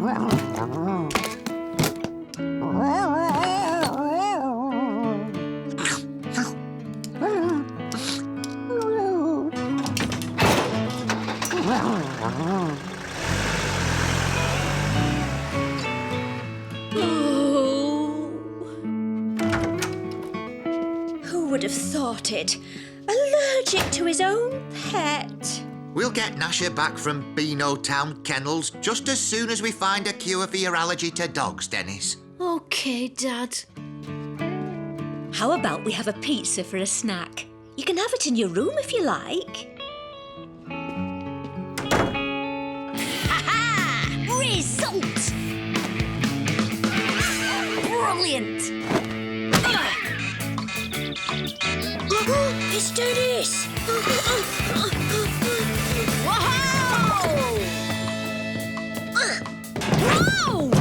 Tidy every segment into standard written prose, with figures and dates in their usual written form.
Who would have thought it? Allergic to his own pet. We'll get Gnasher back from Beano Town Kennels just as soon as we find a cure for your allergy to dogs, Dennis. OK, Dad. How about we have a pizza for a snack? You can have it in your room if you like. Ha-ha! Result! Brilliant! It's Dennis! Whoa!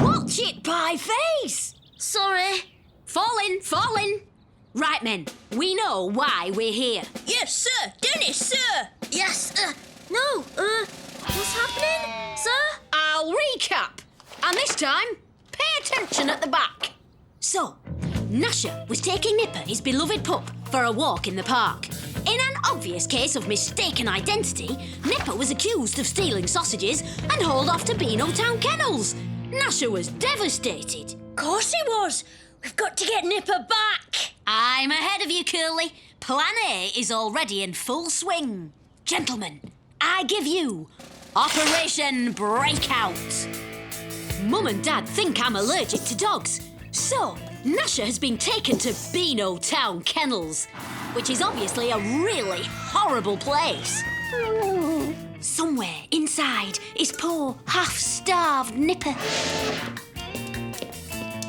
Watch it, pie face! Sorry. Falling. Right, men, we know why we're here. Yes, sir. Dennis, sir. Yes, no, what's happening, sir? I'll recap. And this time, pay attention at the back. So, Gnasher was taking Nipper, his beloved pup, for a walk in the park. In an obvious case of mistaken identity, Nipper was accused of stealing sausages and hauled off to Beano Town Kennels. Gnasher was devastated. Of course he was. We've got to get Nipper back. I'm ahead of you, Curly. Plan A is already in full swing. Gentlemen, I give you Operation Breakout. Mum and Dad think I'm allergic to dogs, so Gnasher has been taken to Beano Town Kennels, which is obviously a really horrible place. Somewhere inside is poor, half-starved Nipper.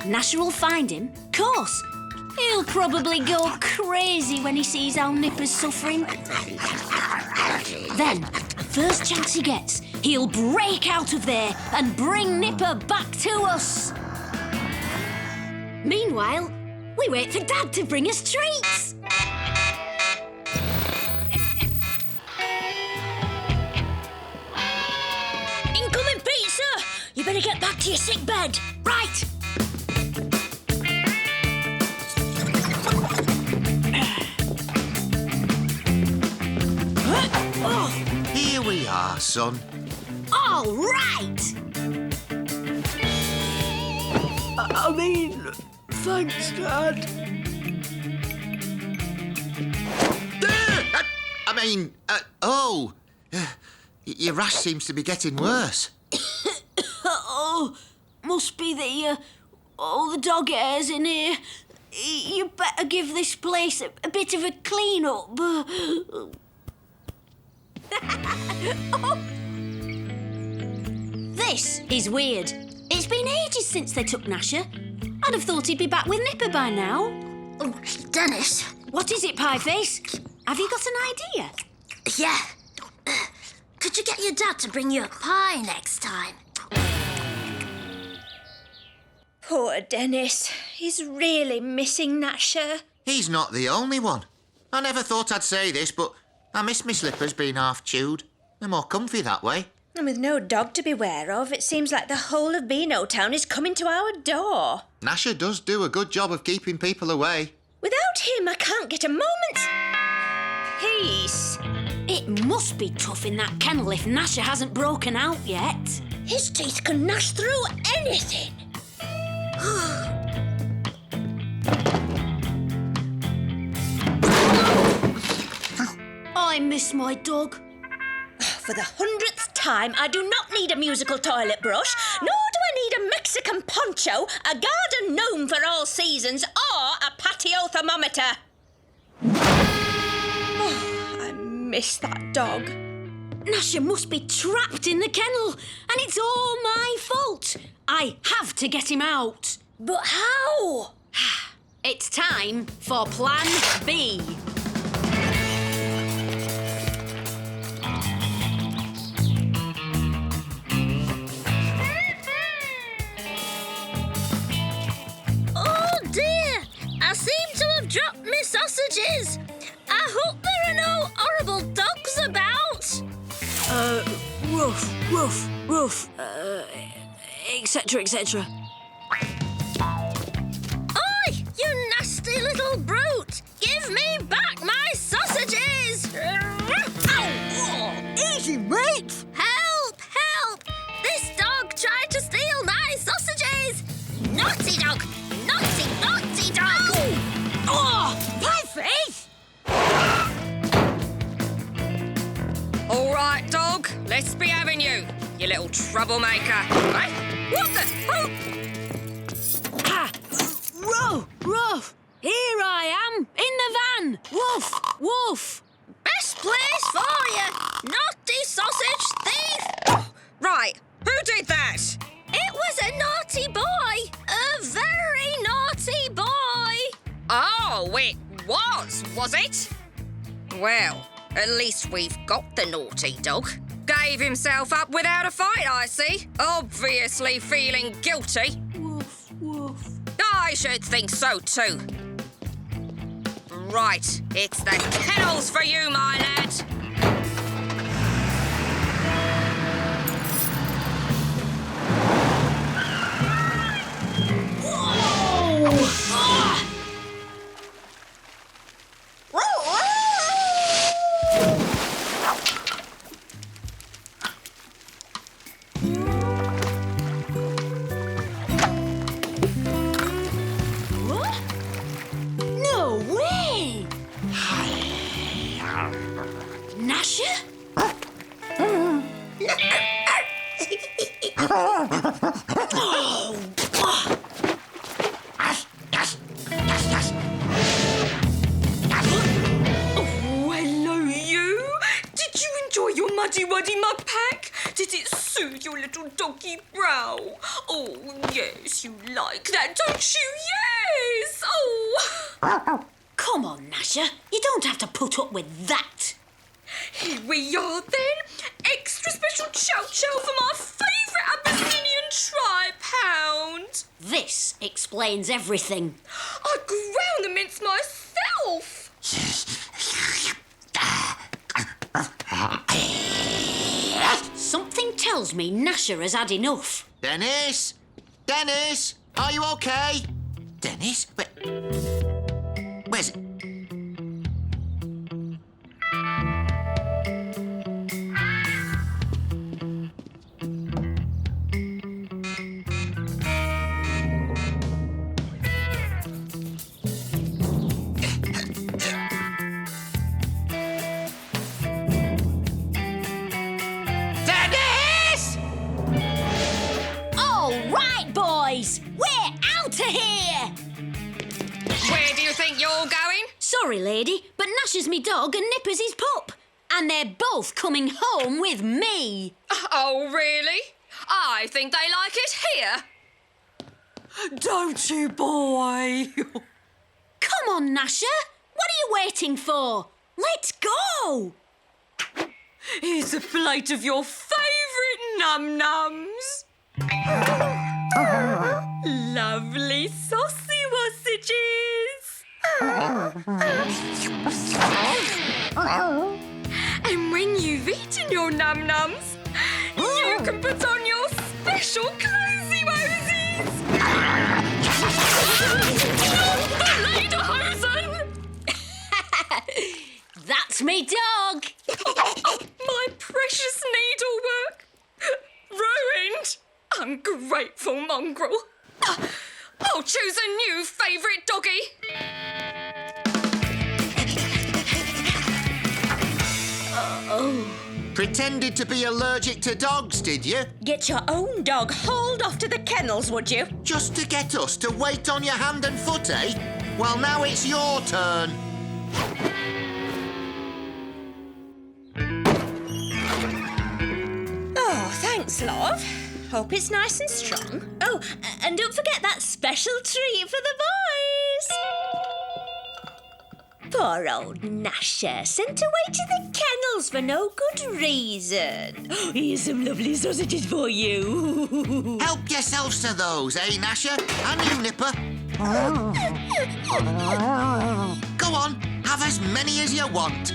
Gnasher will find him, course. He'll probably go crazy when he sees how Nipper's suffering. Then, first chance he gets, he'll break out of there and bring Nipper back to us. Meanwhile, we wait for Dad to bring us treats. Incoming pizza! You better get back to your sick bed. Right. Here we are, son. All right. I mean, thanks, Dad. Your rash seems to be getting worse. Oh, must be the dog hairs in here. You better give this place a bit of a clean up. This is weird. It's been ages since they took Gnasher. I'd have thought he'd be back with Nipper by now. Oh, Dennis. What is it, Pieface? Have you got an idea? Yeah. Could you get your dad to bring you a pie next time? Poor Dennis. He's really missing Gnasher. He's not the only one. I never thought I'd say this, but I miss my slippers being half chewed. They're more comfy that way. And with no dog to beware of, it seems like the whole of Beano Town is coming to our door. Gnasher does do a good job of keeping people away. Without him, I can't get a moment's peace. It must be tough in that kennel if Gnasher hasn't broken out yet. His teeth can gnash through anything. I miss my dog. For the 100th time, I do not need a musical toilet brush, nor do I need a Mexican poncho, a garden gnome for all seasons, or a patio thermometer. Oh, I miss that dog. Gnasher must be trapped in the kennel, and it's all my fault. I have to get him out. But how? It's time for Plan B. I seem to have dropped my sausages. I hope there are no horrible dogs about. Roof. etc., etc. Oi, you nasty little brute! Give me back my sausages! Ow! Easy, mate! Help! Help! This dog tried to steal my sausages! Naughty dog! Naughty, naughty dog! Oh, pie face! All right, dog. Let's be having you little troublemaker. Hey, what the? Oh. Ah, Ruff! Here I am, in the van! Woof! Best place for you! Naughty sausage thief! Right, who did that? It was a naughty boy! A very naughty boy! Oh, it was it? Well, at least we've got the naughty dog. Gave himself up without a fight, I see. Obviously feeling guilty. Woof. I should think so too. Right, it's the kennels for you, my lad. What? No way! Gnasher? Hello, you! Did you enjoy your muddy mud pack? Did it soothe your little doggy brow? Oh, yes, you like that, don't you? Yes! Oh! Come on, Gnasher. You don't have to put up with that. Here we are, then. Extra special chow-chow for my favourite Abyssinian tri-pound. This explains everything. I ground the mince myself. Something tells me Gnasher has had enough. Dennis? Dennis? Are you okay? Dennis? Where's it? Dennis! All right, boys. We're out of here. Where do you think you're going? Sorry, lady, but Gnasher's me dog and Nipper's his pup. And they're both coming home with me. Oh, really? I think they like it here. Don't you, boy? Come on, Gnasher. What are you waiting for? Let's go. Here's a plate of your favourite num-nums. Lovely saucy sausages. And when you've eaten your num-nums, you can put on your special clothes wosies. Lederhosen! That's me dog. My precious needlework. Ruined. Ungrateful mongrel. I'll choose a new favourite doggy. Pretended to be allergic to dogs, did you? Get your own dog hauled off to the kennels, would you? Just to get us to wait on your hand and foot, eh? Well, now it's your turn. Oh, thanks, love. Hope it's nice and strong. Oh, and don't forget that special treat for the boys. Poor old Gnasher, sent away to the kennels for no good reason. Here's some lovely sausages for you. Help yourselves to those, eh, Gnasher? And you, Nipper. Go on, have as many as you want.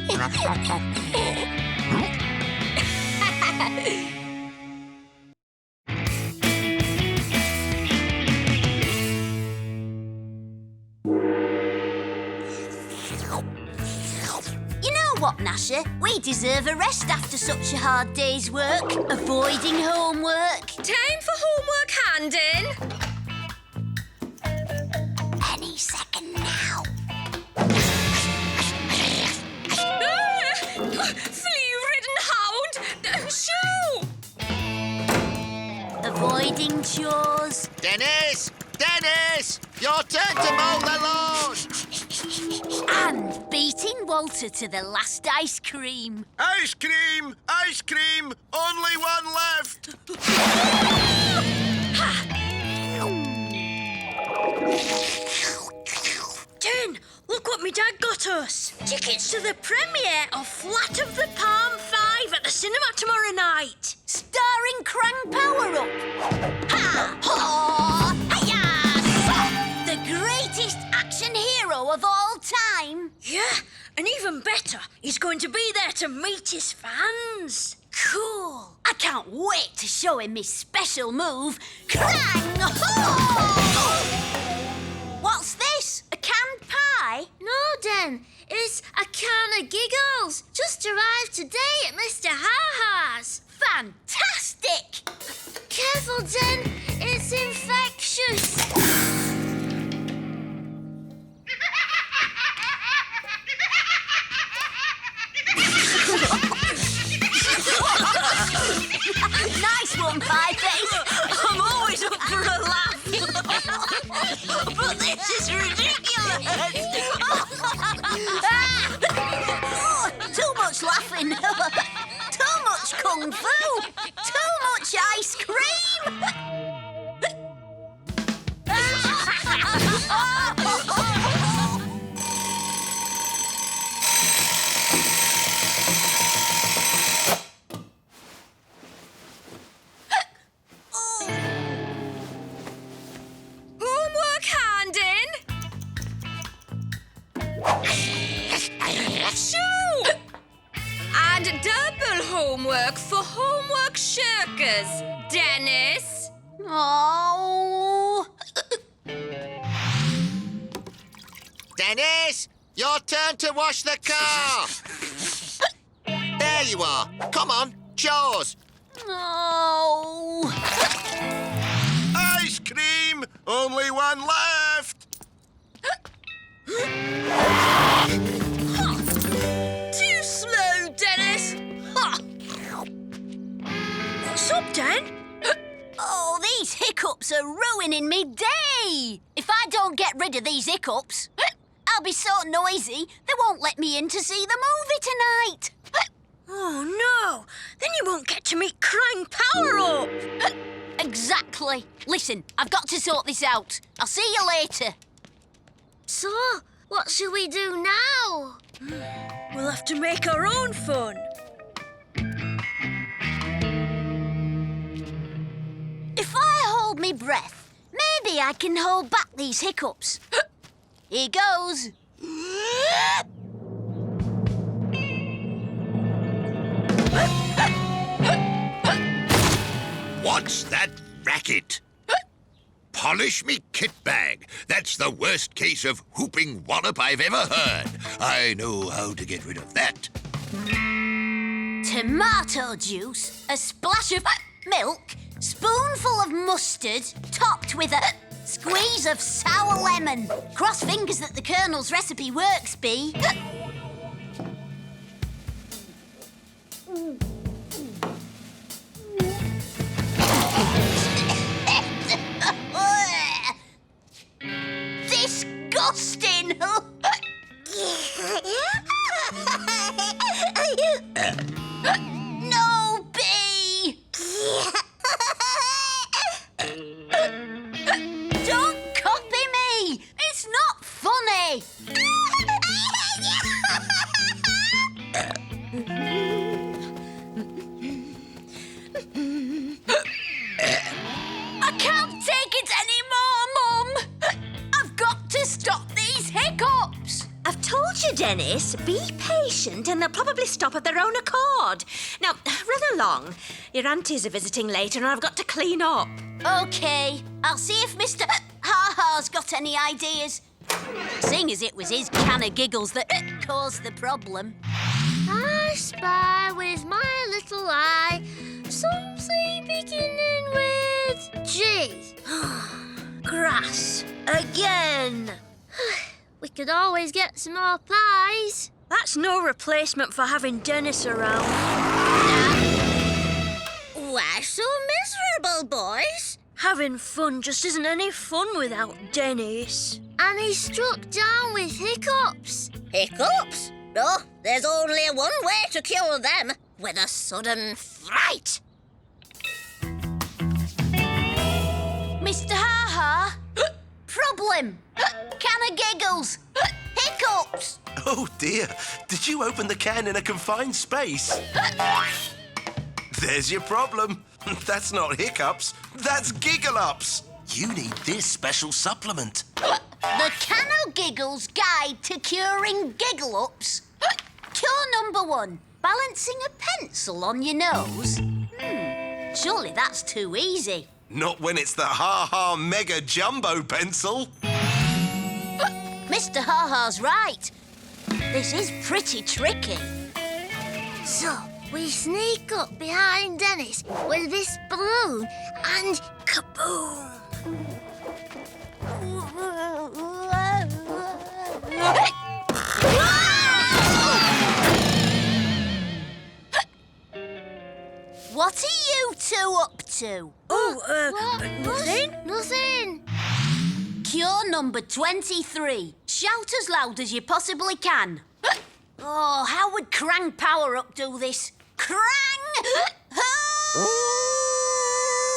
know what, Gnasher? We deserve a rest after such a hard day's work. Avoiding homework. Time for homework handing. Any second now. Flea-ridden hound! Shoo! Avoiding chores. Dennis! Dennis! Your turn to mow the lawn! And beating Walter to the last ice cream. Ice cream! Ice cream! Only one left! Jen, look what me dad got us. Tickets to the premiere of Flat of the Palm 5 at the cinema tomorrow night. Starring Krang Power-Up. Ha! Haw! Hiya! The greatest action hero of all time. Yeah, and even better, he's going to be there to meet his fans. Cool. I can't wait to show him his special move, Krang! Haw! What's this? A canned pie? No, Den. It's a can of giggles. Just arrived today at Mr. Ha-Ha's. Fantastic! Careful, Den. It's infectious. Nice one, Pie-Face. I'm always up for a laugh. But this is ridiculous. Too much laughing. Too much kung fu. Too much ice cream. Homework handing. Shoo! And double homework for homework shirkers, Dennis. Oh. Dennis! Your turn to wash the car! There you are. Come on, chores. Oh. Ice cream! Only one left! Too slow, Dennis. Ha. What's up, Den? Oh, these hiccups are ruining me day. If I don't get rid of these hiccups, I'll be so noisy they won't let me in to see the movie tonight. Oh, no. Then you won't get to meet Krang Power-Up. Exactly. Listen, I've got to sort this out. I'll see you later. So, what shall we do now? We'll have to make our own fun. If I hold me breath, maybe I can hold back these hiccups. Here goes. What's that racket? Polish me kit bag. That's the worst case of whooping wallop I've ever heard. I know how to get rid of that. Tomato juice, a splash of milk, spoonful of mustard, topped with a squeeze of sour lemon. Cross fingers that the Colonel's recipe works, B. Disgusting! No, B! Don't copy me! It's not funny! I can't take it anymore, Mum! I've got to stop these hiccups! I've told you, Dennis, be patient and they'll probably stop of their own accord. Now, run along. Your aunties are visiting later and I've got to clean up. OK, I'll see if Mr. Ha-Ha's got any ideas. Seeing as it was his can of giggles that caused the problem. I spy with my little eye something beginning with G. Grass. Again. We could always get some more pies. That's no replacement for having Dennis around. Why so miserable, boys? Having fun just isn't any fun without Dennis. And he's struck down with hiccups. Hiccups? No, there's only one way to cure them, with a sudden fright. Mr. Ha-Ha? Problem. Can of giggles. Hiccups. Oh dear, did you open the can in a confined space? There's your problem. That's not hiccups, that's giggle-ups. You need this special supplement. The Can of Giggles Guide to Curing Giggle-Ups. Cure number 1. Balancing a pencil on your nose. Surely that's too easy. Not when it's the Ha-Ha Mega Jumbo Pencil. Mr. Ha-Ha's right. This is pretty tricky. So, we sneak up behind Dennis with this balloon and kaboom! What are you two up to? Nothing? Nothing. Cure number 23. Shout as loud as you possibly can. Oh, how would Krang Power Up do this? Krang!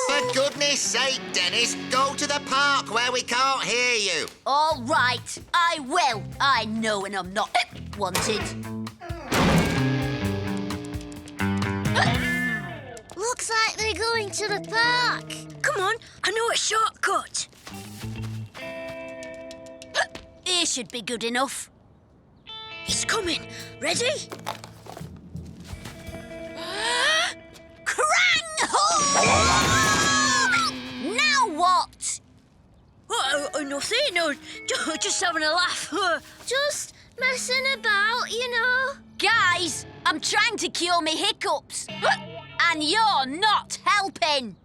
For goodness sake, Dennis, go to the park where we can't hear you. All right, I will. I know when I'm not wanted. Looks like they're going to the park. Come on, I know a shortcut. Here should be good enough. He's coming. Ready? Krang! Now what? Nothing. No, just having a laugh. Just messing about, you know. Guys, I'm trying to cure me hiccups. And you're not helping.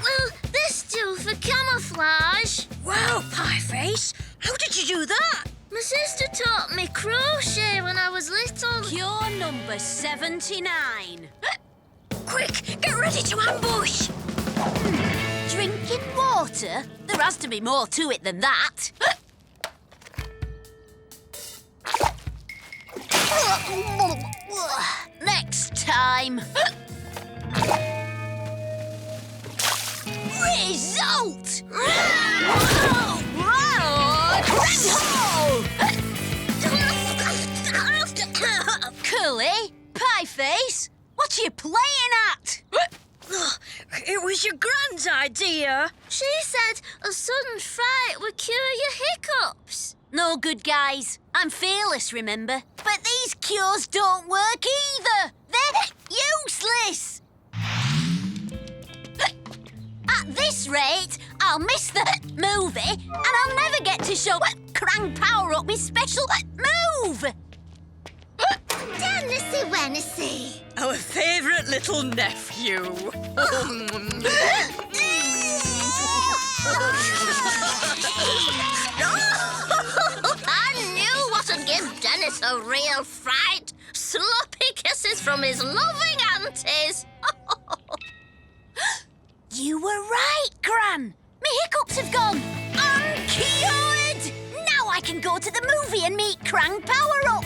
Well, this do for camouflage. Wow, Pieface, how did you do that? My sister taught me crochet when I was little. Cure number 79. Quick, get ready to ambush. Drinking water? There has to be more to it than that. Next time. Result! Curly, Pieface, what you playing at? It was your grand's idea. She said a sudden fright would cure your hiccups. No good, guys. I'm fearless, remember? But these cures don't work either. They're useless. At this rate, I'll miss the movie and I'll never get to show Krang Power Up my special move. Dennisy Wennisy. Our favourite little nephew. I knew what would give Dennis a real fright. Sloppy kisses from his loving aunties. You were right, Gran. My hiccups have gone. I'm cured. Now I can go to the movie and meet Krang Power Up.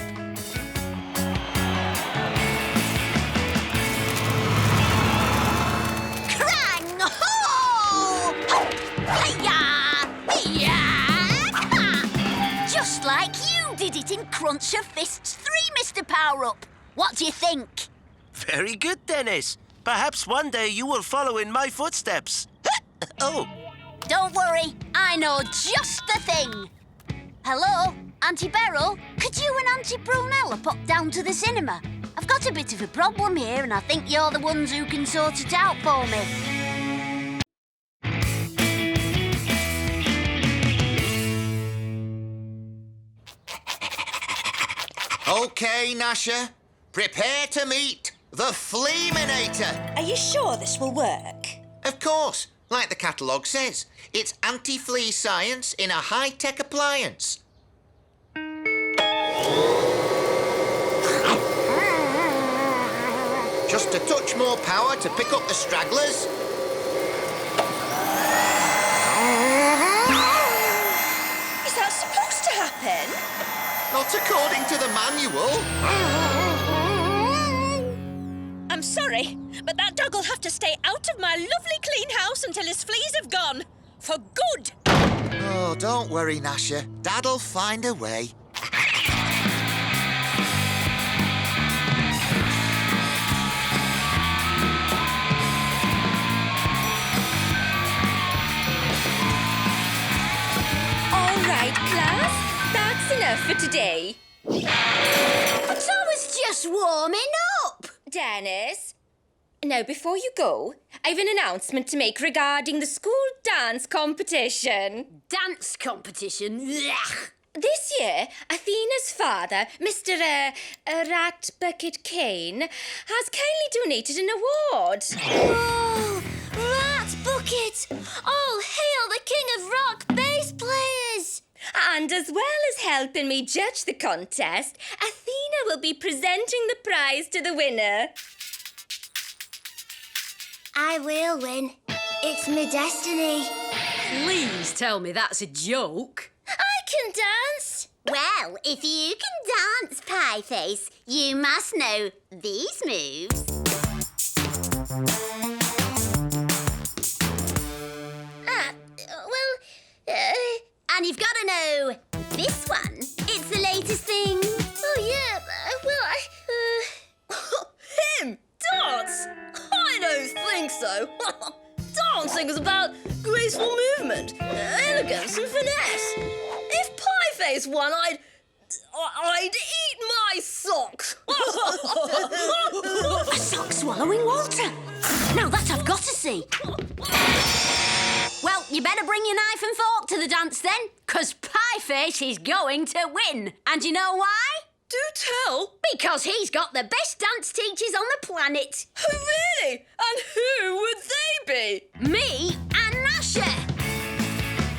Krang! Ho! Hi-ya! Hi-ya! Just like you did it in Cruncher Fists 3, Mr. Power Up. What do you think? Very good, Dennis. Perhaps one day you will follow in my footsteps. Oh, Don't worry, I know just the thing. Hello, Auntie Beryl? Could you and Auntie Brunella pop down to the cinema? I've got a bit of a problem here and I think you're the ones who can sort it out for me. OK, Gnasher. Prepare to meet the Fleaminator. Are you sure this will work? Of course, like the catalogue says, it's anti-flea science in a high-tech appliance. Just a touch more power to pick up the stragglers. Is that supposed to happen? Not according to the manual. I'm sorry, but that dog will have to stay out of my lovely clean house until his fleas have gone. For good. Oh, don't worry, Gnasher. Dad'll find a way. All right, class. That's enough for today. I was just warming up. Dennis, now before you go, I have an announcement to make regarding the school dance competition. Dance competition? Blech. This year, Athena's father, Mr. Rat Bucket Kane, has kindly donated an award. Oh, Rat Bucket! All hail the king of rock bass players! And as well as helping me judge the contest, Athena will be presenting the prize to the winner. I will win. It's my destiny. Please tell me that's a joke. I can dance. Well, if you can dance, Pieface, you must know these moves. And you've got to know this one. It's the latest thing. Oh, yeah, Him? Dance? I don't think so. Dancing is about graceful movement, elegance and finesse. If Pieface won, I'd eat my socks. A sock swallowing Walter. Now that I've got to see. Well, you better bring your knife and fork to the dance then, 'cause Pieface is going to win. And you know why? Do tell. Because he's got the best dance teachers on the planet. Oh, really? And who would they be? Me and Gnasher.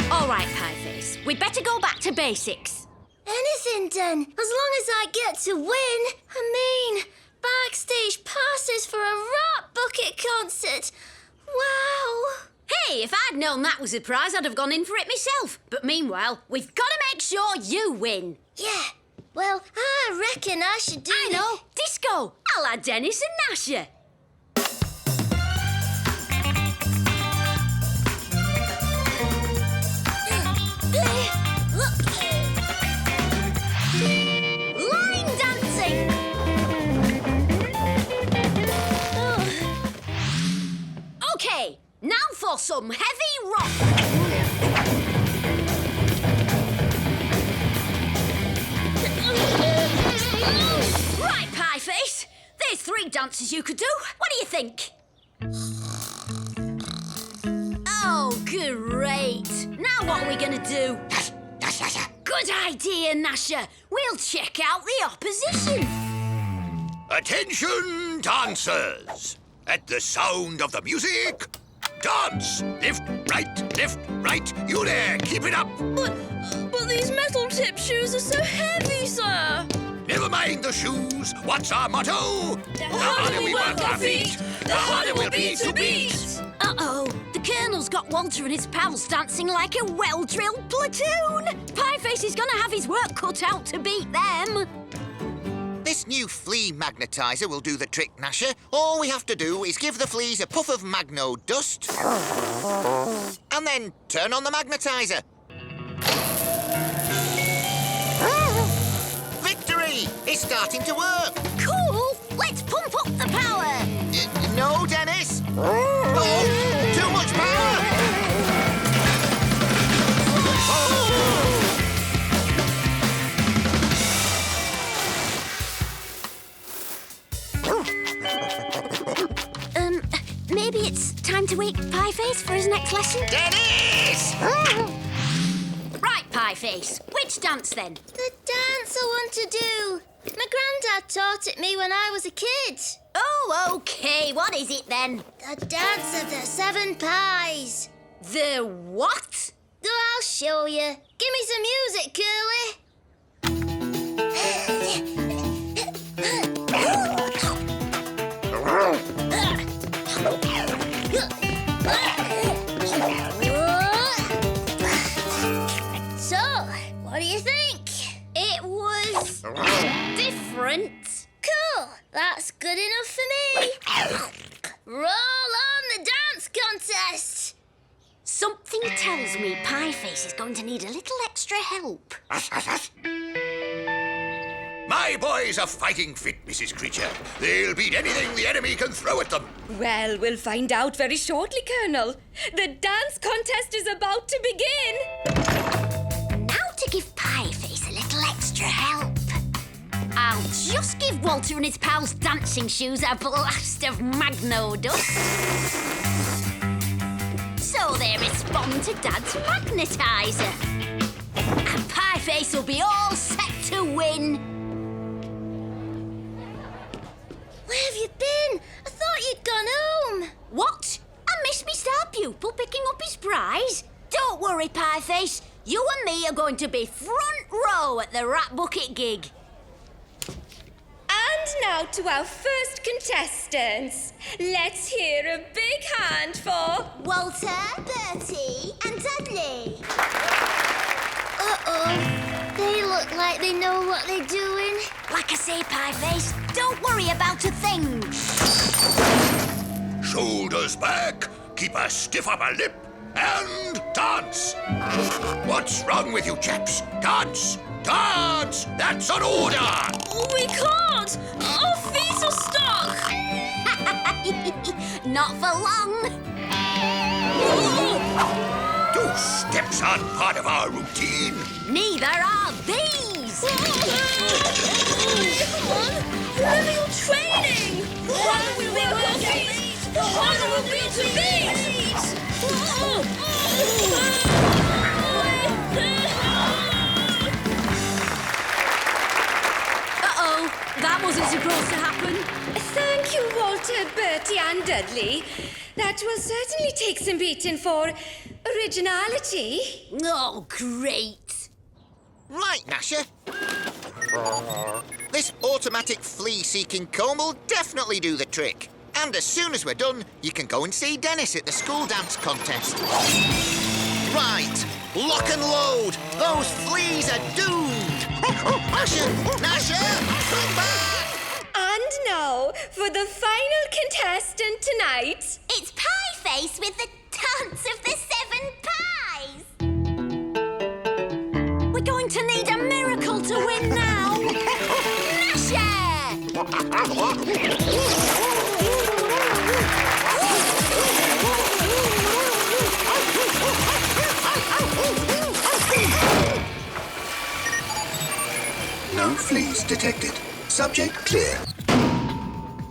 All right, Pieface, we'd better go back to basics. Anything done, as long as I get to win. I mean, backstage passes for a Rat Bucket concert. Wow. Hey, if I'd known that was a prize, I'd have gone in for it myself. But meanwhile, we've got to make sure you win. Yeah, well, I reckon I should do I know, disco, a la Dennis and Gnasher. Line dancing. Okay, now for some heavy rock. Right, Pieface. There's 3 dances you could do. What do you think? Oh, great. Now what are we going to do? Good idea, Gnasher. We'll check out the opposition. Attention, dancers! At the sound of the music, dance! Lift, right, you there, keep it up! But these metal-tipped shoes are so heavy, sir. Never mind the shoes, what's our motto? The harder we work our feet, the harder we'll be to beat! Uh-oh, the Colonel's got Walter and his pals dancing like a well-drilled platoon. Pieface is going to have his work cut out to beat them. This new flea magnetizer will do the trick, Gnasher. All we have to do is give the fleas a puff of magno dust and then turn on the magnetizer. Victory! It's starting to work. Cool, let's pump up the power. No, Dennis. Oh, too much power. Maybe it's time to wake Pieface for his next lesson? Dennis! Right, Pieface, which dance then? The dance dance I want to do. My granddad taught it me when I was a kid. Oh, OK. What is it then? The dance of the 7 pies. The what? Oh, I'll show you. Give me some music, Curly. So, what do you think? It was different. Cool. That's good enough for me. Roll on the dance contest. Something tells me Pieface is going to need a little extra help. My boys are fighting fit, Mrs. Creature. They'll beat anything the enemy can throw at them. Well, we'll find out very shortly, Colonel. The dance contest is about to begin. Now to give Pieface a little extra help. I'll just give Walter and his pals' dancing shoes a blast of Magno dust. So they respond to Dad's magnetizer. And Pieface will be all set to win. Where have you been? I thought you'd gone home. What? I missed me star pupil picking up his prize? Don't worry, Pieface. You and me are going to be front row at the Rat Bucket gig. And now to our first contestants. Let's hear a big hand for... Walter, Bertie, and Dudley. Uh-oh. They look like they know what they're doing. Like I say, Pieface, don't worry about a thing. Shoulders back, keep a stiff upper lip, and dance. What's wrong with you chaps? Dance! Dance! That's an order! We can't! Our feet are stuck! Not for long. Those steps aren't part of our routine. Neither are these. Come on! Remember your training! Why will we our feet? The harder will be to beat! Uh-oh, that wasn't supposed to happen. Thank you, Walter, Bertie and Dudley. That will certainly take some beating for originality. Oh, great. Right, Gnasher. This automatic flea-seeking comb will definitely do the trick. And as soon as we're done, you can go and see Dennis at the school dance contest. Right, lock and load. Those fleas are doomed. Gnasher! Gnasher! Come back! And now, for the final contestant tonight. It's Pieface with the dance of the 7 pies. We're going to need a miracle to win now. Gnasher! No fleas detected. Subject clear.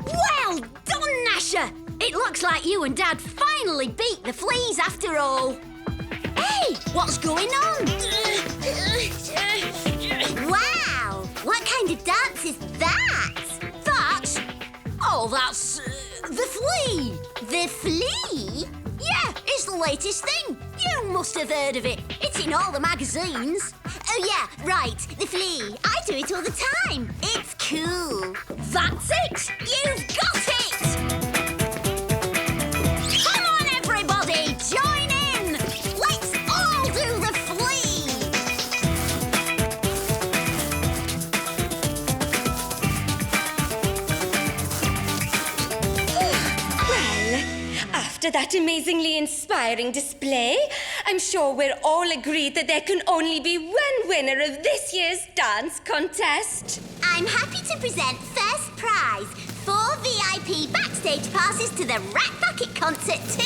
Well done, Gnasher! It looks like you and Dad finally beat the fleas after all. Hey, what's going on? Wow! What kind of dance is that? That's... Oh, that's... the flea! The flea? Yeah, it's the latest thing. You must have heard of it. It's in all the magazines. Oh, yeah, right. The flea. I do it all the time. It's cool. That's it! You've got it! Come on, everybody! Join in! Let's all do the flea! Well, after that amazingly inspiring display, I'm sure we're all agreed that there can only be one winner of this year's dance contest. I'm happy to present first prize, 4 VIP backstage passes to the Rat Bucket concert to...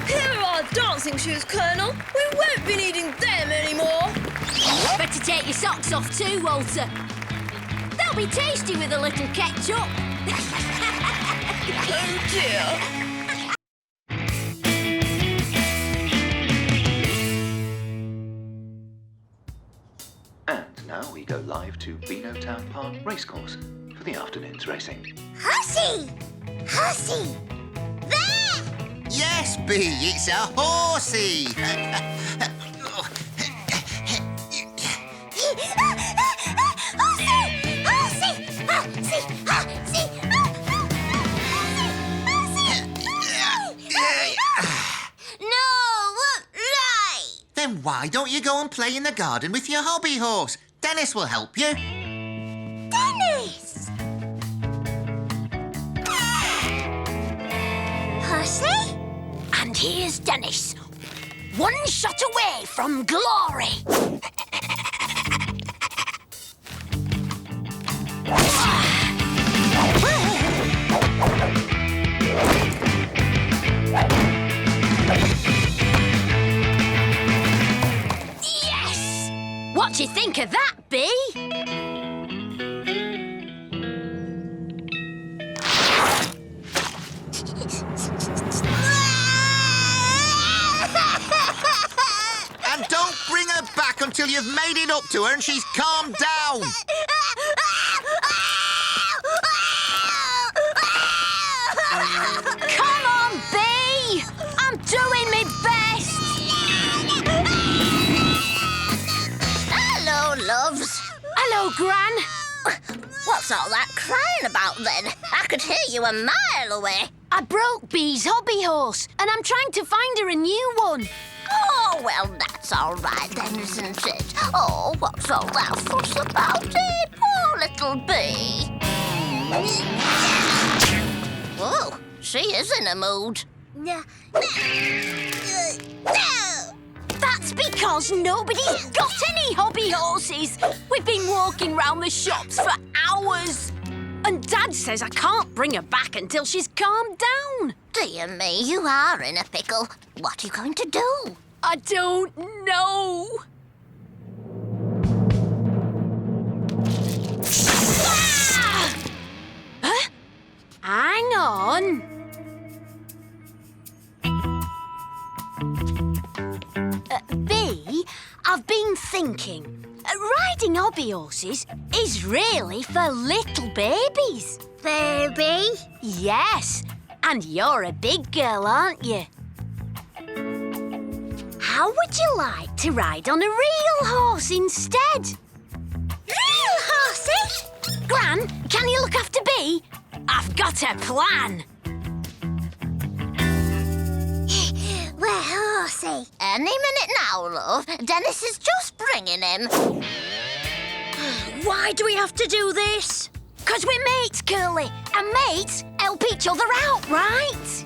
Here are our dancing shoes, Colonel. We won't be needing them anymore. Better take your socks off too, Walter. They'll be tasty with a little ketchup. Oh, dear. live to Beano Town Park Racecourse for the afternoon's racing. Hussy! Hussy! There! Yes, Bee, it's a horsey. Then why don't you go and play in the garden with your hobby horse? Dennis will help you. Dennis! Hussy? And here's Dennis. One shot away from glory. Yes! What do you think of that, Bee? And don't bring her back until you've made it up to her and she's calmed down. Come on, Bee! I'm doing my best! Hello, loves. Hello, Gran. What's all that crying about then? I could hear you a mile away. I broke Bee's hobby horse, and I'm trying to find her a new one. Oh, well, that's all right then, isn't it? Oh, what's all that fuss about it? Poor little bee. Whoa, she is in a mood. That's because nobody's got any hobby horses. We've been walking round the shops for hours. And Dad says I can't bring her back until she's calmed down. Dear me, you are in a pickle. What are you going to do? I don't know. Ah! Huh? Hang on. Bee, I've been thinking. Riding hobby horses is really for little babies. Baby? Yes, and you're a big girl, aren't you? How would you like to ride on a real horse instead? Real horsey? Gran, can you look after Bee? I've got a plan. Where horsey? Any minute now, love. Dennis is just bringing him. Why do we have to do this? 'Cause we're mates, Curly, and mates help each other out, right?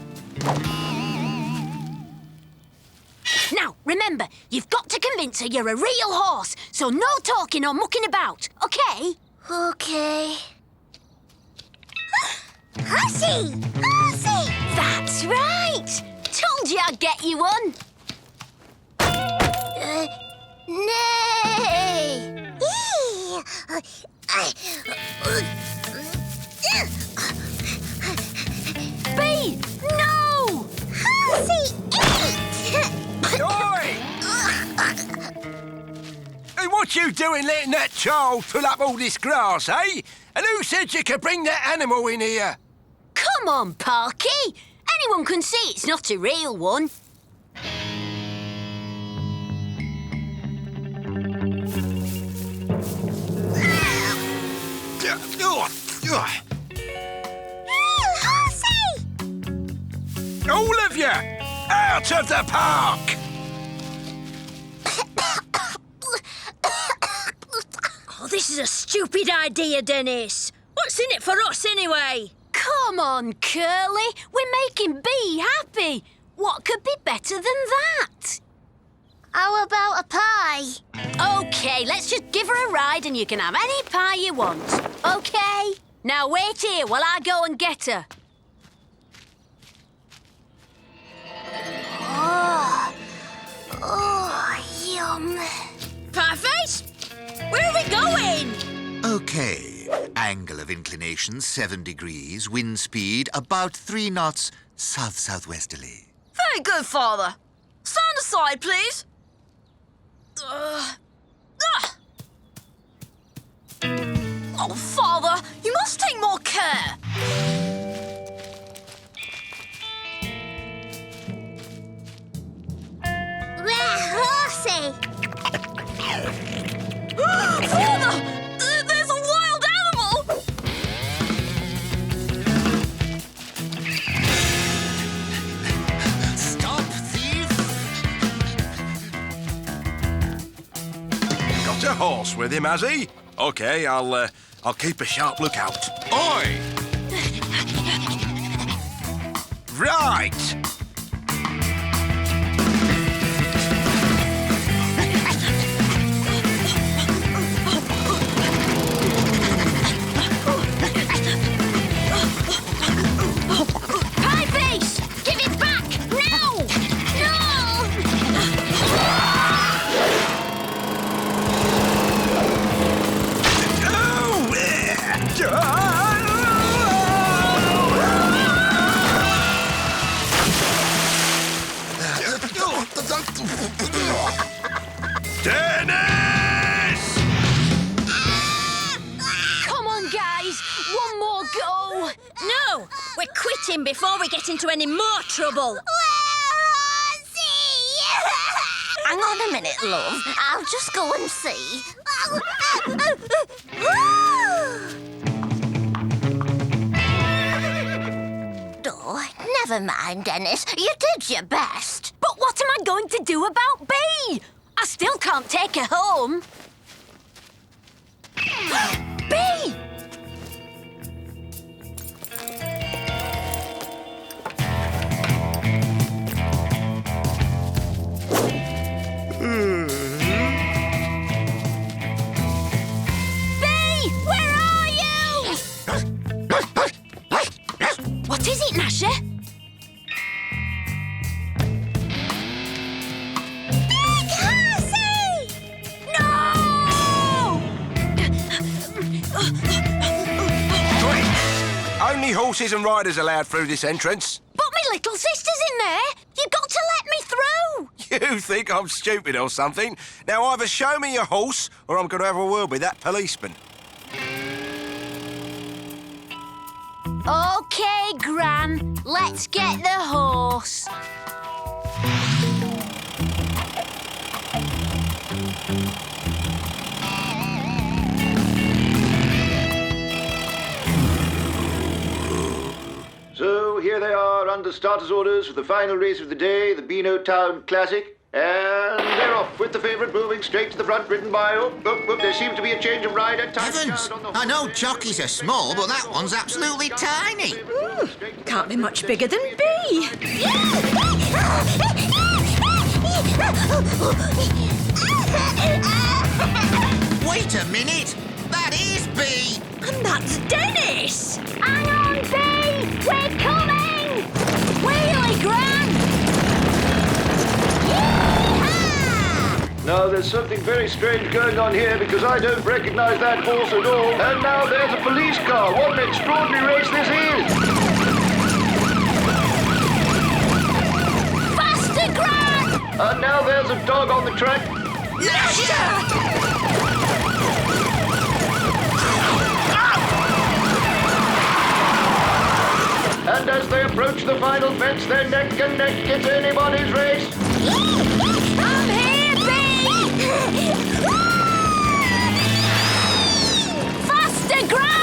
Now, remember, you've got to convince her you're a real horse, so no talking or mucking about, OK? Okay. Hussy! Hussy! That's right! Told you I'd get you one. Nay! Bee, no! Hussy, eat! Oi! And what you doing letting that child fill up all this grass, eh? And who said you could bring that animal in here? Come on, Parky. Anyone can see it's not a real one. Real horsey! All of you, out of the park! Oh, this is a stupid idea, Dennis. What's in it for us, anyway? Come on, Curly. We're making Bee happy. What could be better than that? How about a pie? OK, let's just give her a ride and you can have any pie you want. OK? Now wait here while I go and get her. Oh, yum. Pieface? Where are we going? OK. Angle of inclination 7 degrees. Wind speed about 3 knots south-southwesterly. Very good, Father. Stand aside, please. Oh, Father, you must take more care. Horsey! Father! There's a wild animal! Stop, thief! Got a horse with him, has he? OK, I'll keep a sharp lookout. Oi! Right! Pieface! Give it back! Now! Dennis! Come on, guys! One more go! No, we're quitting before we get into any more trouble. Hang on a minute, love. I'll just go and see. Oh, never mind, Dennis. You did your best. But what am I going to do about Bee? I still can't take her home. Bee! Bee! Where are you? What is it, Gnasher? Only horses and riders allowed through this entrance. But my little sister's in there. You've got to let me through. You think I'm stupid or something? Now either show me your horse or I'm going to have a word with that policeman. OK, Gran. Let's get the horse. So here they are under starters' orders for the final race of the day, the Beano Town Classic. And they're off with the favourite moving straight to the front, ridden by... there seems to be a change of ride at times. Heavens! I know jockeys are small, but that one's absolutely tiny. Can't be much bigger than Bee. Wait a minute! That is Bee! And that's Dennis. Hang on, Bee! We're coming! Wheelie, Gran! Now, there's something very strange going on here because I don't recognise that horse at all. And now there's a police car. What an extraordinary race this is! Faster, Gran! And now there's a dog on the track. And as they approach the final fence, they're neck and neck. It's anybody's race. I'm here, Bee! Faster, Gran!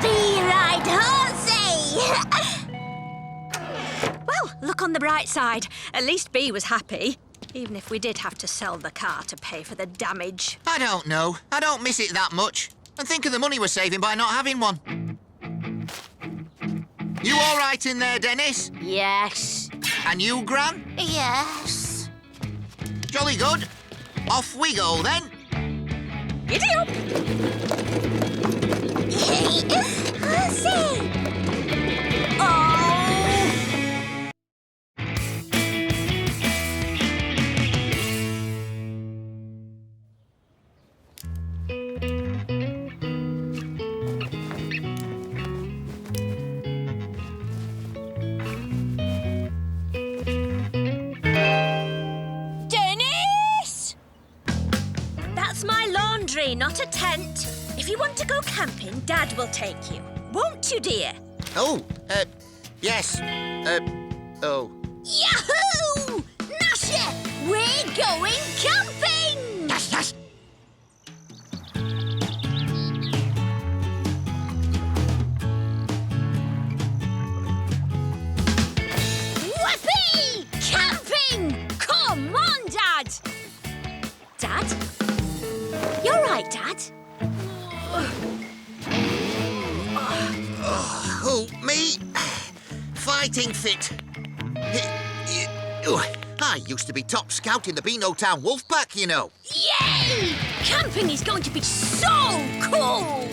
Be right, horsey! Well, look on the bright side. At least Bee was happy, even if we did have to sell the car to pay for the damage. I don't know. I don't miss it that much. And think of the money we're saving by not having one. You all right in there, Dennis? Yes. And you, Gran? Yes. Jolly good. Off we go, then. Giddy up! Horsey! Oh! not a tent. If you want to go camping, Dad will take you. Won't you, dear? Oh, yes. Oh. Yahoo! Gnasher, we're going camping! Yes, yes. Whoopee! Camping! Come on, Dad! Dad? You're right, Dad. Who, me? Fighting fit. I used to be top scout in the Beano Town Wolf Pack, you know. Yay! Camping is going to be so cool!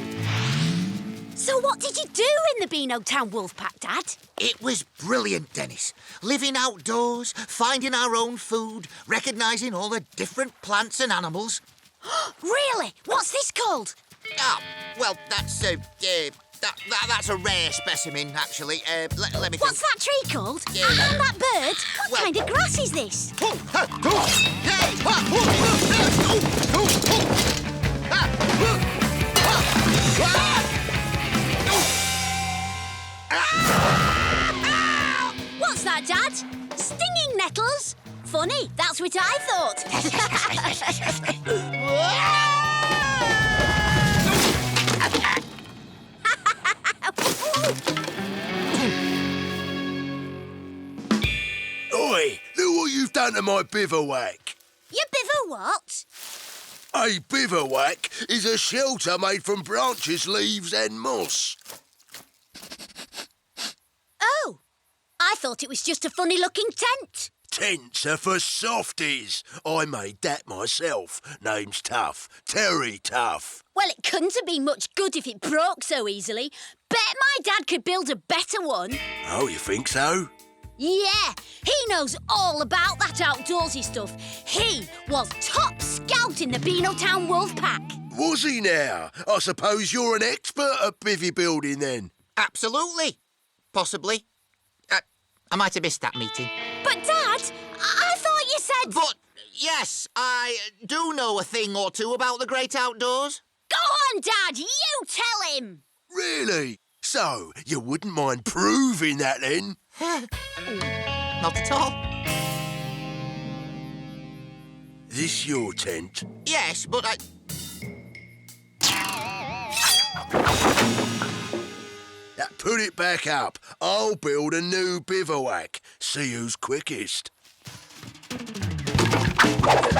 So what did you do in the Beano Town Wolf Pack, Dad? It was brilliant, Dennis. Living outdoors, finding our own food, recognising all the different plants and animals. Really? What's this called? Ah, well, that's that's a rare specimen, actually. Let me think. What's that tree called? Yeah. And that bird? What Well- kind of grass is this? What's that, Dad? Stinging nettles? Funny, that's what I thought. Oi, look what you've done to my bivouac. Your biver what? A bivouac is a shelter made from branches, leaves and moss. Oh, I thought it was just a funny-looking tent. Tents are for softies. I made that myself. Name's Tough. Terry Tough. Well, it couldn't have been much good if it broke so easily. Bet my dad could build a better one. Oh, you think so? Yeah, he knows all about that outdoorsy stuff. He was top scout in the Beano Town Wolf Pack. Was he now? I suppose you're an expert at bivvy building then. Absolutely. Possibly. I might have missed that meeting. But, Dad, I thought you said... But, yes, I do know a thing or two about the great outdoors. Go on, Dad, you tell him. Really? So, you wouldn't mind proving that then? Not at all. This your tent? Yes, but I... Put it back up. I'll build a new bivouac. See who's quickest. Right,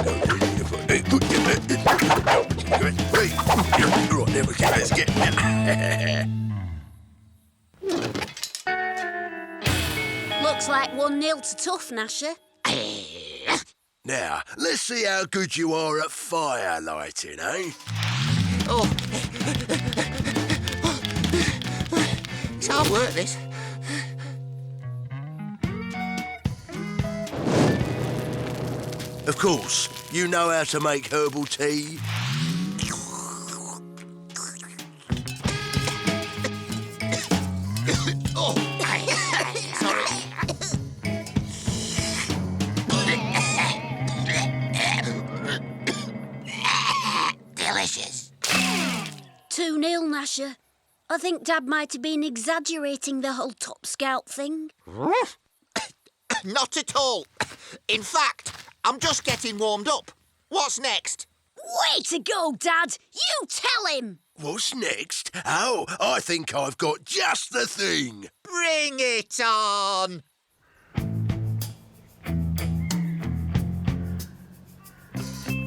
there we go. Let's get Looks like 1-0 to Tough, Gnasher. Now, let's see how good you are at fire lighting, eh? Oh. It's hard work, this. Of course, you know how to make herbal tea. Oh, sorry. Delicious. 2-0, Gnasher. I think Dad might have been exaggerating the whole Top Scout thing. Not at all. In fact, I'm just getting warmed up. What's next? Way to go, Dad! You tell him! What's next? Oh, I think I've got just the thing. Bring it on!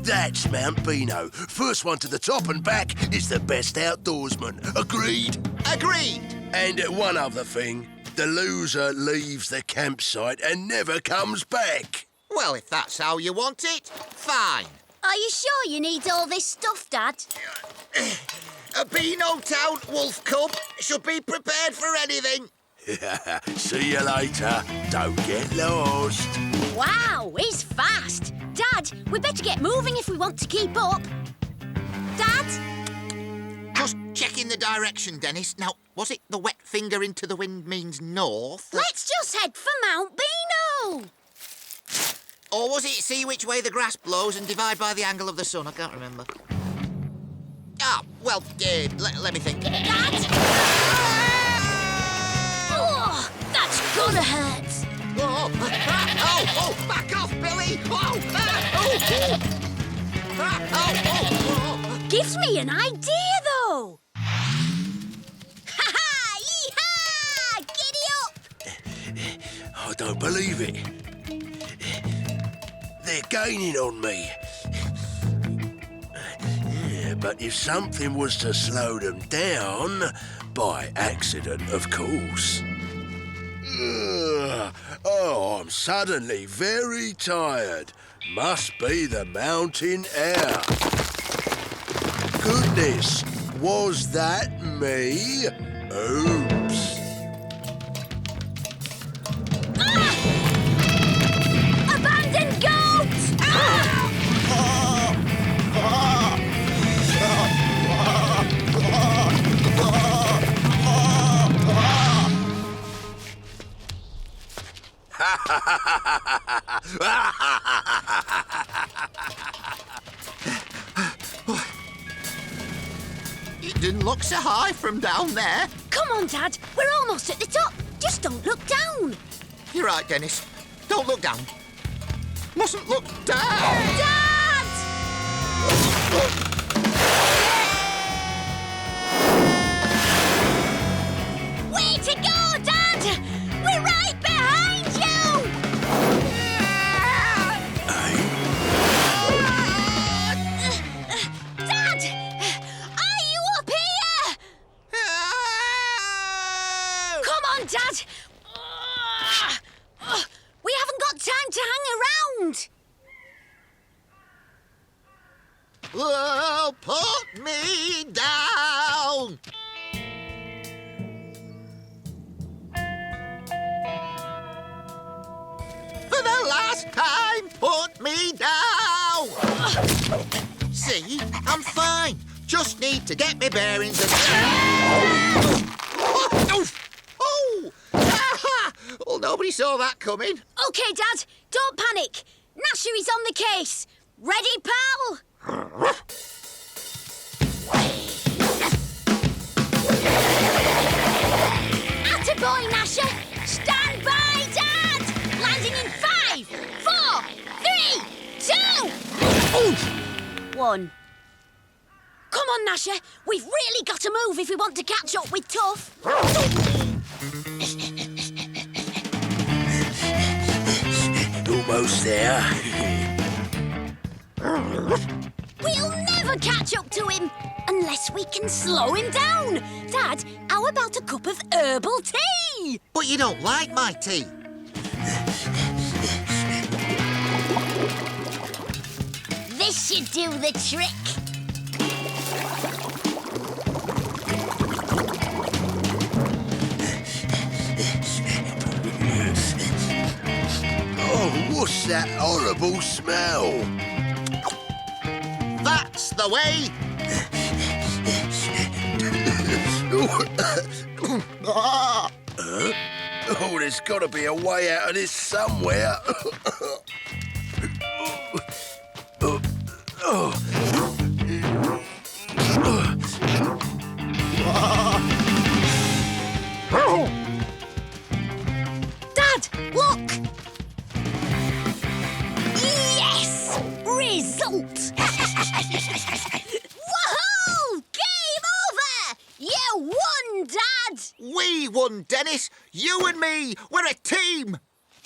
That's Mount Beano. First one to the top and back is the best outdoorsman. Agreed? Agreed! And one other thing. The loser leaves the campsite and never comes back. Well, if that's how you want it, fine. Are you sure you need all this stuff, Dad? A Beano Town wolf cub should be prepared for anything. See you later. Don't get lost. Wow, he's fast. Dad, we better get moving if we want to keep up. Dad? Just checking the direction, Dennis. Now, was it the wet finger into the wind means north? Let's just head for Mount Beano. Or was it see which way the grass blows and divide by the angle of the sun? I can't remember. Well, let me think. Oh, that's gonna hurt. Oh, back off, Billy! Gives me an idea, though. Ha-ha! Yee-haw! Giddy up! I don't believe it. They're gaining on me. Yeah, but if something was to slow them down, by accident, of course. Oh, I'm suddenly very tired. Must be the mountain air. Goodness, was that me? Oops. Abandoned goats! It didn't look so high from down there. Come on, Dad. We're almost at the top. Just don't look down. You're right, Dennis. Don't look down. Mustn't look down. Dad! Way to go, Dad! We're right behind you! Dad! Are you up here? Come on, Dad! We haven't got time to hang around. Oh, put me down. For the last time, put me down. See, I'm fine. Just need to get my bearings and... Oh! Well, nobody saw that coming. OK, Dad. Don't panic. Gnasher is on the case. Ready, pal? Attaboy, Gnasher. Stand by, Dad. Landing in 5, 4, 3, 2... 1. Come on, Gnasher. We've really got to move if we want to catch up with Tough. Almost there. We'll never catch up to him unless we can slow him down. Dad, how about a cup of herbal tea? But you don't like my tea. This should do the trick. Oh, what's that horrible smell? That's the way. Oh, there's got to be a way out of this somewhere. Dad, look! Yes! Result! Woohoo! Game over! You won, Dad! We won, Dennis. You and me. We're a team.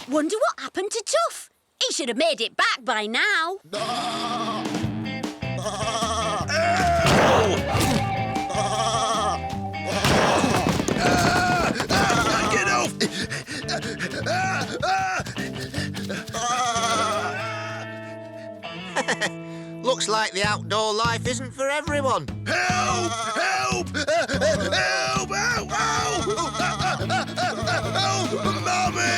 Wonder what happened to Tough? He should have made it back by now. Get off! Looks like the outdoor life isn't for everyone. Help! Help! Help! Help! Help! Mummy!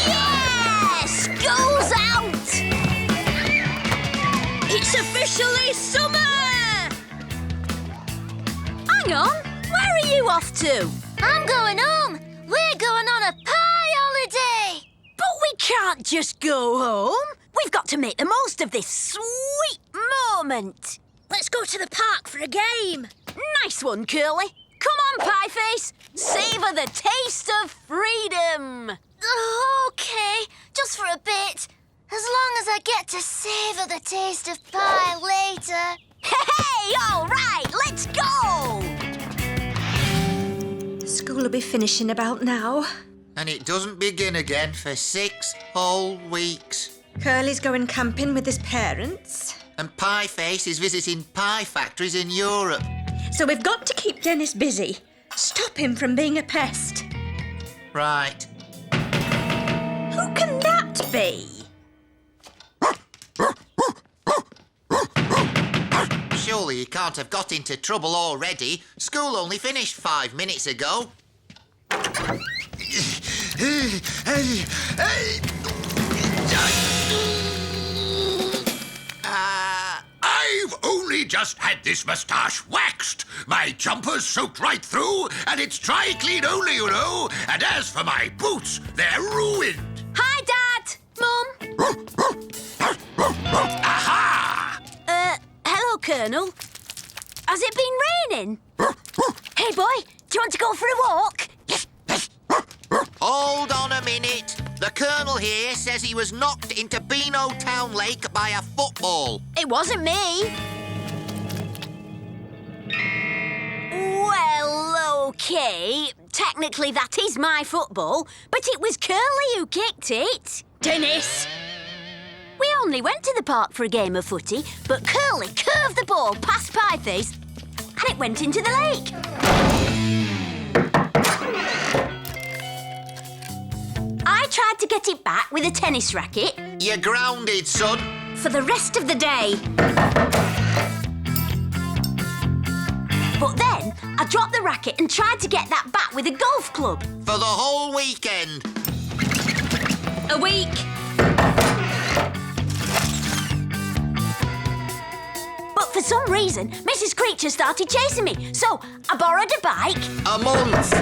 Yes! Goes officially summer! Hang on, where are you off to? I'm going home. We're going on a pie holiday. But we can't just go home. We've got to make the most of this sweet moment. Let's go to the park for a game. Nice one, Curly. Come on, Pieface. Savour the taste of freedom. Okay, just for a bit. As long as I get to savour the taste of pie later. Hey, all right, let's go. School will be finishing about now. And it doesn't begin again for 6 whole weeks. Curly's going camping with his parents. And Pieface is visiting pie factories in Europe. So we've got to keep Dennis busy. Stop him from being a pest. Right. Who can that be? Surely he can't have got into trouble already. School only finished 5 minutes ago. I've only just had this moustache waxed. My jumper's soaked right through, and it's dry clean only, you know. And as for my boots, they're ruined. Hi, Dad. Mum. Aha! Hello, Colonel. Has it been raining? Hey, boy, do you want to go for a walk? Hold on a minute. The Colonel here says he was knocked into Beano Town Lake by a football. It wasn't me. Well, OK. Technically, that is my football, but it was Curly who kicked it. Dennis! We only went to the park for a game of footy, but Curly curved the ball past Pieface and it went into the lake. I tried to get it back with a tennis racket. You're grounded, son. For the rest of the day. But then I dropped the racket and tried to get that back with a golf club. For the whole weekend. A week. But for some reason, Mrs. Creature started chasing me, so I borrowed a bike. A month.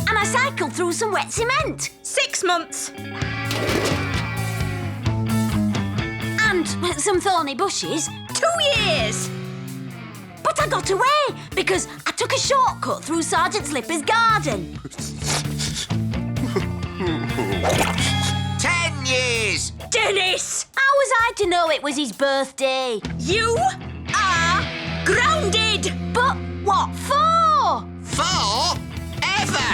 And I cycled through some wet cement. 6 months. And some thorny bushes. 2 years. But I got away because I took a shortcut through Sergeant Slipper's garden. 10 years. Dennis! How was I to know it was his birthday? You are grounded! But what for? Forever.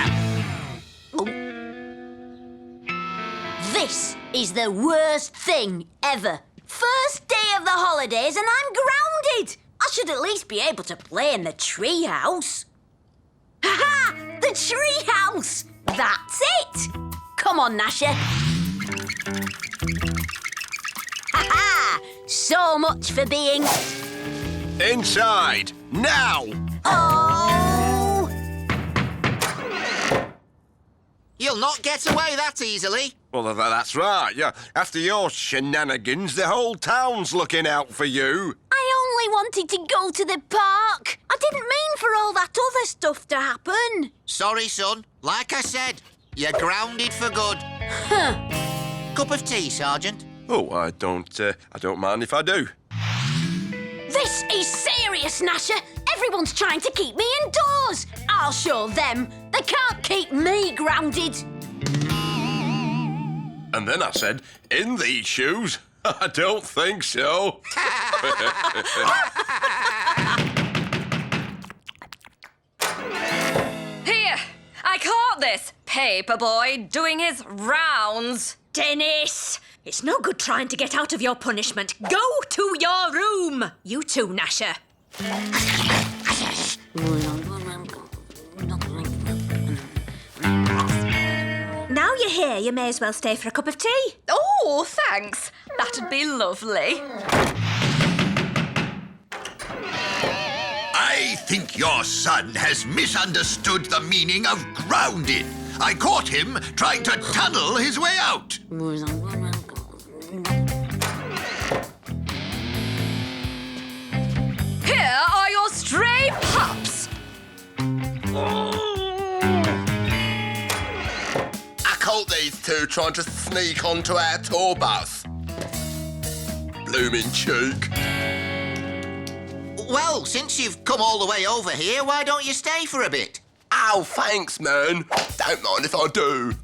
This is the worst thing ever. First day of the holidays and I'm grounded. I should at least be able to play in the treehouse. Ha-ha! The treehouse! That's it! Come on, Gnasher. Ha-ha! So much for being... Inside, now! Oh! You'll not get away that easily. Well, that's right, yeah. After your shenanigans, the whole town's looking out for you. I only wanted to go to the park. I didn't mean for all that other stuff to happen. Sorry, son. Like I said, you're grounded for good. Huh. Cup of tea, Sergeant? Oh, I don't mind if I do. This is serious, Gnasher. Everyone's trying to keep me indoors. I'll show them. They can't keep me grounded. And then I said, in these shoes? I don't think so. Here, I caught this paperboy doing his rounds. Dennis! It's no good trying to get out of your punishment. Go to your room! You too, Gnasher. Now you're here, you may as well stay for a cup of tea. Oh, thanks. That'd be lovely. I think your son has misunderstood the meaning of grounded. I caught him trying to tunnel his way out. two trying to sneak onto our tour bus. Blooming cheek. Well, since you've come all the way over here, why don't you stay for a bit? Oh, thanks, man. Don't mind if I do.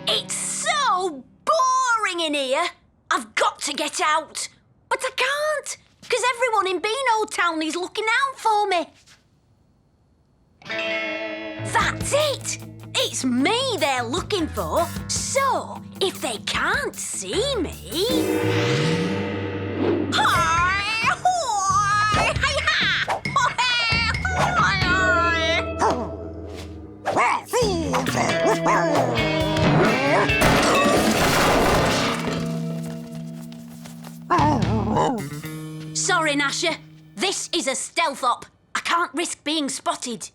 It's so boring in here. I've got to get out. But I can't, because everyone in Beano Town is looking out for me. That's it. It's me they're looking for. So, if they can't see me... Hi! Hi! Hi! Sorry, Gnasher. This is a stealth op. I can't risk being spotted.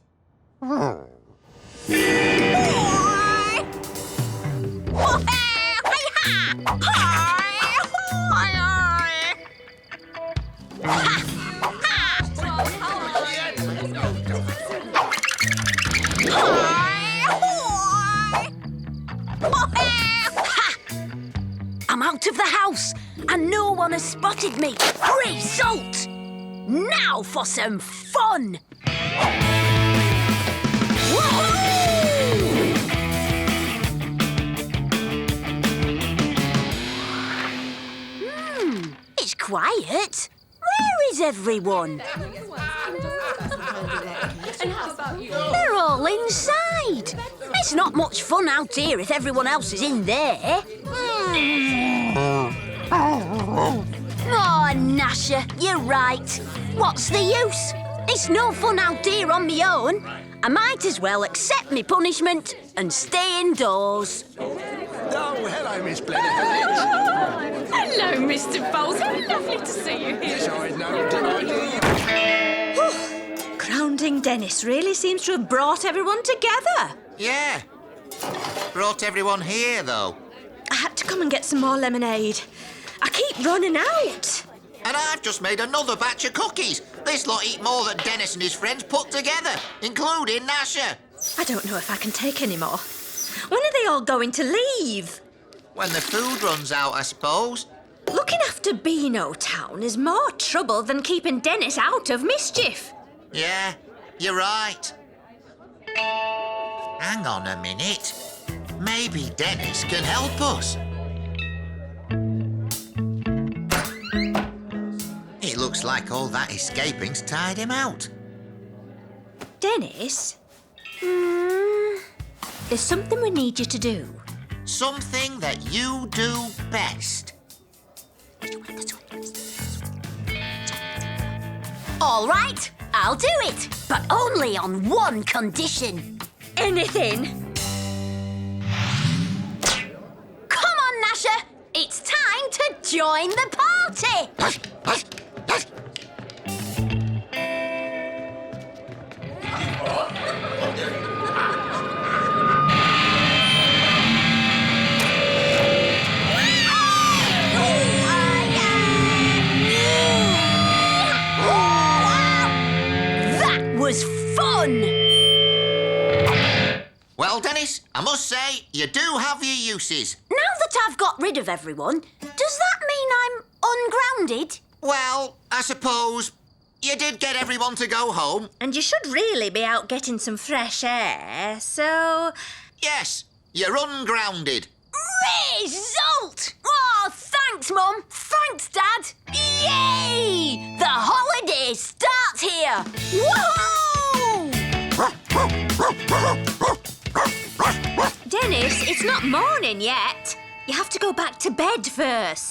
I'm out of the house, and no one has spotted me. Result! Now for some fun! It's quiet. Where is everyone? They're all inside. It's not much fun out here if everyone else is in there. Oh, Gnasher, you're right. What's the use? It's no fun out here on my own. I might as well accept my punishment and stay indoors. Oh, hello, Miss Blenheim. Hello, Mr. Bowles. How lovely to see you here. Yes, I know. Grounding Dennis really seems to have brought everyone together. Yeah. Brought everyone here, though. I had to come and get some more lemonade. I keep running out. And I've just made another batch of cookies. This lot eat more than Dennis and his friends put together, including Gnasher. I don't know if I can take any more. When are they all going to leave? When the food runs out, I suppose. Looking after Beano Town is more trouble than keeping Dennis out of mischief. Yeah, you're right. Hang on a minute. Maybe Dennis can help us. It looks like all that escaping's tired him out. Dennis? There's something we need you to do. Something that you do best. All right, I'll do it, but only on one condition. Anything? Come on, Gnasher. It's time to join the party. That was fun. Well, Dennis, I must say, you do have your uses. Now that I've got rid of everyone, does that mean I'm ungrounded? Well, I suppose you did get everyone to go home. And you should really be out getting some fresh air, so... Yes, you're ungrounded. Result! Oh, thanks, Mum. Thanks, Dad. Yay! The holiday starts here. Woohoo! Dennis, it's not morning yet. You have to go back to bed first.